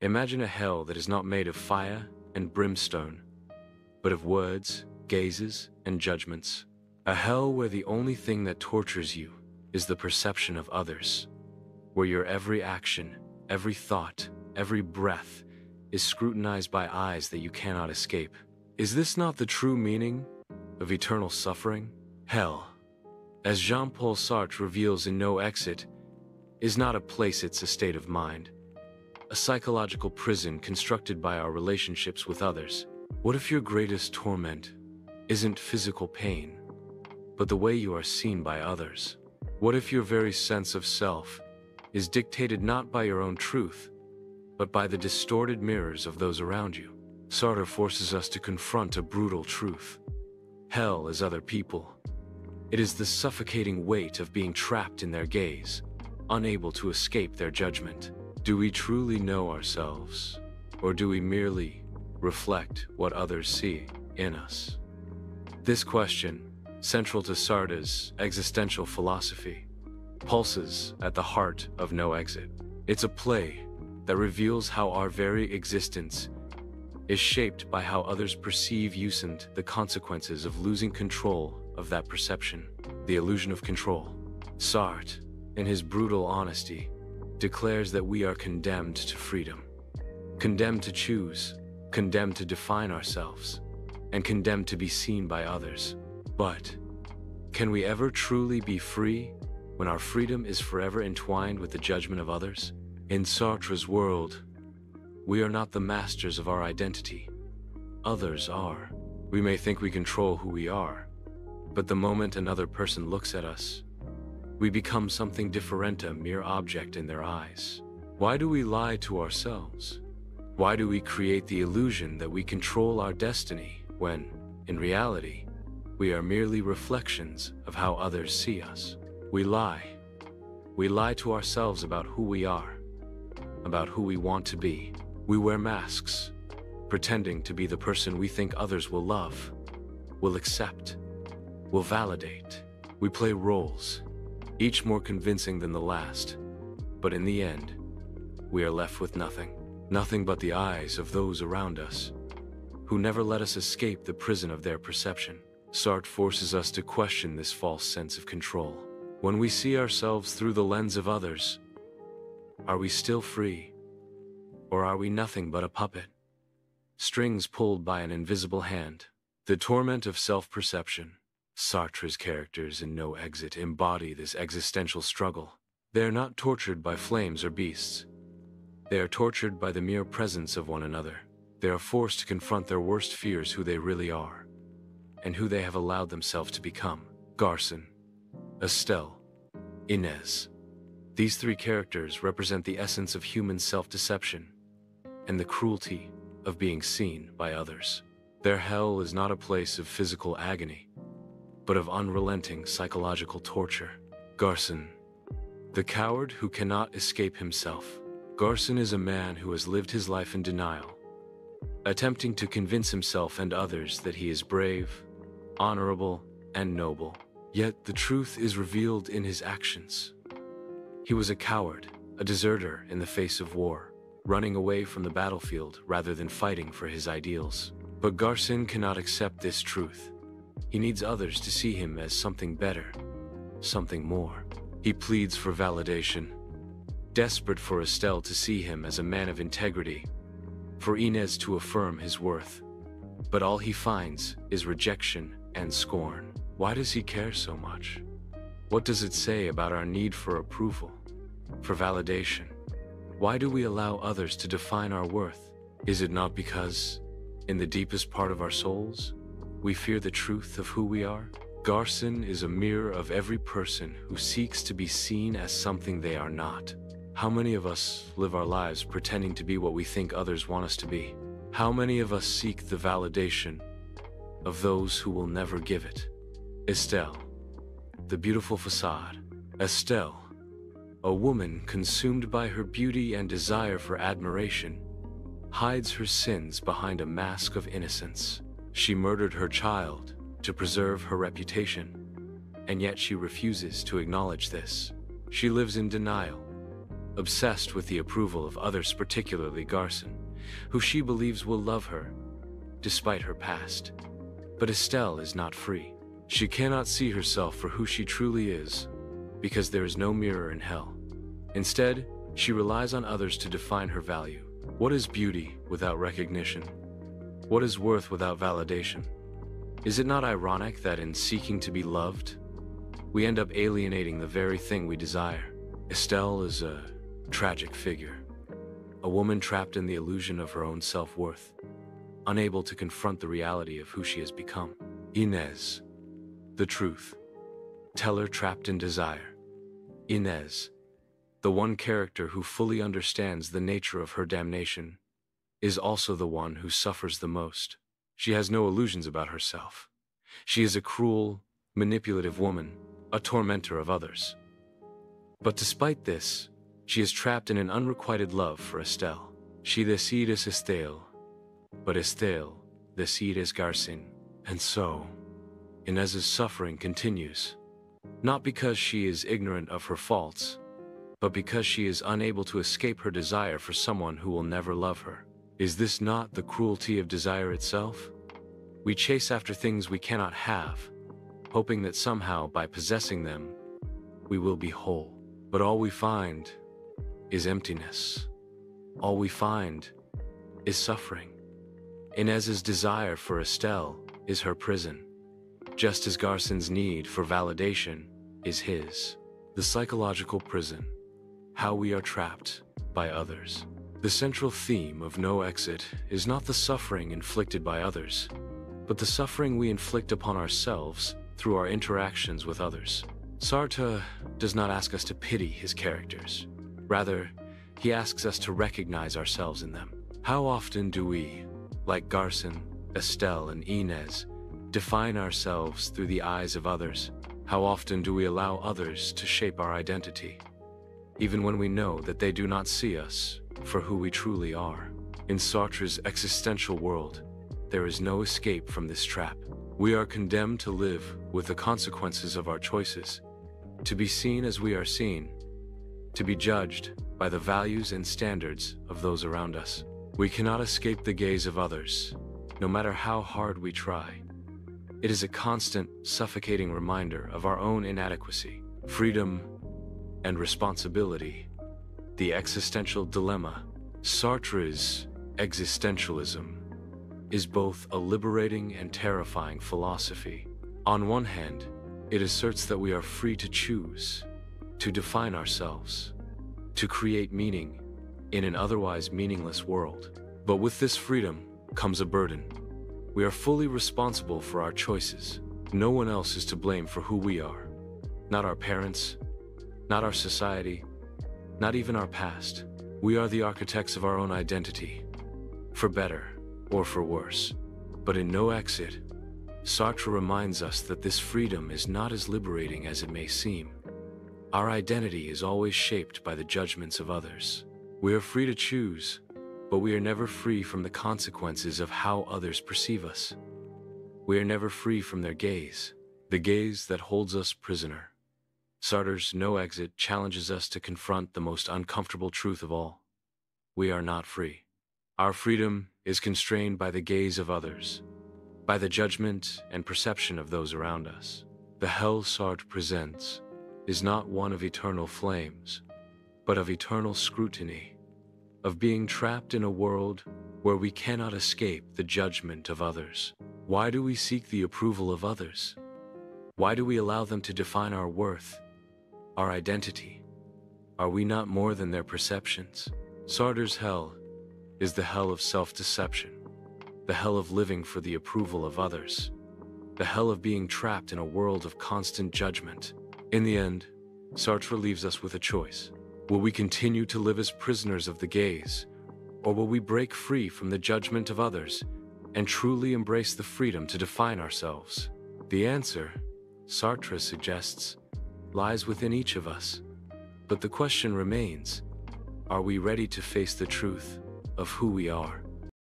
Imagine a hell that is not made of fire and brimstone, but of words, gazes, and judgments. A hell where the only thing that tortures you is the perception of others, where your every action, every thought, every breath is scrutinized by eyes that you cannot escape. Is this not the true meaning of eternal suffering? Hell, as Jean-Paul Sartre reveals in No Exit, is not a place, it's a state of mind. A psychological prison constructed by our relationships with others. What if your greatest torment isn't physical pain, but the way you are seen by others? What if your very sense of self is dictated not by your own truth, but by the distorted mirrors of those around you? Sartre forces us to confront a brutal truth. Hell is other people. It is the suffocating weight of being trapped in their gaze, unable to escape their judgment. Do we truly know ourselves, or do we merely reflect what others see in us? This question, central to Sartre's existential philosophy, pulses at the heart of No Exit. It's a play that reveals how our very existence is shaped by how others perceive us and the consequences of losing control of that perception, the illusion of control. Sartre, in his brutal honesty, declares that we are condemned to freedom, condemned to choose, condemned to define ourselves, and condemned to be seen by others. But can we ever truly be free when our freedom is forever entwined with the judgment of others? In Sartre's world, we are not the masters of our identity. Others are. We may think we control who we are, but the moment another person looks at us, we become something different, a mere object in their eyes. Why do we lie to ourselves? Why do we create the illusion that we control our destiny when, in reality, we are merely reflections of how others see us? We lie. We lie to ourselves about who we are, about who we want to be. We wear masks, pretending to be the person we think others will love, will accept, will validate. We play roles, each more convincing than the last, but in the end, we are left with nothing. Nothing but the eyes of those around us, who never let us escape the prison of their perception. Sartre forces us to question this false sense of control. When we see ourselves through the lens of others, are we still free? Or are we nothing but a puppet? Strings pulled by an invisible hand. The torment of self-perception. Sartre's characters in No Exit embody this existential struggle. They are not tortured by flames or beasts. They are tortured by the mere presence of one another. They are forced to confront their worst fears, who they really are, and who they have allowed themselves to become. Garcin, Estelle, Inez. These three characters represent the essence of human self-deception and the cruelty of being seen by others. Their hell is not a place of physical agony, but of unrelenting psychological torture. Garcin, the coward who cannot escape himself. Garcin is a man who has lived his life in denial, attempting to convince himself and others that he is brave, honorable, and noble. Yet the truth is revealed in his actions. He was a coward, a deserter in the face of war, running away from the battlefield rather than fighting for his ideals. But Garcin cannot accept this truth. He needs others to see him as something better, something more. He pleads for validation, desperate for Estelle to see him as a man of integrity, for Inez to affirm his worth. But all he finds is rejection and scorn. Why does he care so much? What does it say about our need for approval, for validation? Why do we allow others to define our worth? Is it not because, in the deepest part of our souls, we fear the truth of who we are? Garcin is a mirror of every person who seeks to be seen as something they are not. How many of us live our lives pretending to be what we think others want us to be? How many of us seek the validation of those who will never give it? Estelle, the beautiful facade. Estelle, a woman consumed by her beauty and desire for admiration, hides her sins behind a mask of innocence. She murdered her child to preserve her reputation, and yet she refuses to acknowledge this. She lives in denial, obsessed with the approval of others, particularly Garcin, who she believes will love her, despite her past. But Estelle is not free. She cannot see herself for who she truly is, because there is no mirror in hell. Instead, she relies on others to define her value. What is beauty without recognition? What is worth without validation? Is it not ironic that in seeking to be loved, we end up alienating the very thing we desire? Estelle is a tragic figure, a woman trapped in the illusion of her own self-worth, unable to confront the reality of who she has become. Inez, the truth teller trapped in desire. Inez, the one character who fully understands the nature of her damnation, is also the one who suffers the most. She has no illusions about herself. She is a cruel, manipulative woman, a tormentor of others. But despite this, she is trapped in an unrequited love for Estelle. She decides Estelle, but Estelle decides Garcin. And so, Inez's suffering continues, not because she is ignorant of her faults, but because she is unable to escape her desire for someone who will never love her. Is this not the cruelty of desire itself? We chase after things we cannot have, hoping that somehow by possessing them, we will be whole. But all we find is emptiness. All we find is suffering. Inez's desire for Estelle is her prison, just as Garcin's need for validation is his. The psychological prison, how we are trapped by others. The central theme of No Exit is not the suffering inflicted by others, but the suffering we inflict upon ourselves through our interactions with others. Sartre does not ask us to pity his characters. Rather, he asks us to recognize ourselves in them. How often do we, like Garcin, Estelle, and Inez, define ourselves through the eyes of others? How often do we allow others to shape our identity, even when we know that they do not see us for who we truly are? In Sartre's existential world, there is no escape from this trap. We are condemned to live with the consequences of our choices, to be seen as we are seen, to be judged by the values and standards of those around us. We cannot escape the gaze of others, no matter how hard we try. It is a constant, suffocating reminder of our own inadequacy, freedom, and responsibility. The existential dilemma. Sartre's existentialism is both a liberating and terrifying philosophy. On one hand, it asserts that we are free to choose, to define ourselves, to create meaning in an otherwise meaningless world. But with this freedom comes a burden. We are fully responsible for our choices. No one else is to blame for who we are. Not our parents, not our society, not even our past. We are the architects of our own identity, for better or for worse. But in No Exit, Sartre reminds us that this freedom is not as liberating as it may seem. Our identity is always shaped by the judgments of others. We are free to choose, but we are never free from the consequences of how others perceive us. We are never free from their gaze, the gaze that holds us prisoner. Sartre's No Exit challenges us to confront the most uncomfortable truth of all. We are not free. Our freedom is constrained by the gaze of others, by the judgment and perception of those around us. The hell Sartre presents is not one of eternal flames, but of eternal scrutiny, of being trapped in a world where we cannot escape the judgment of others. Why do we seek the approval of others? Why do we allow them to define our worth, our identity? Are we not more than their perceptions? Sartre's hell is the hell of self-deception, the hell of living for the approval of others, the hell of being trapped in a world of constant judgment. In the end, Sartre leaves us with a choice. Will we continue to live as prisoners of the gaze, or will we break free from the judgment of others and truly embrace the freedom to define ourselves? The answer, Sartre suggests, lies within each of us. But the question remains, are we ready to face the truth of who we are?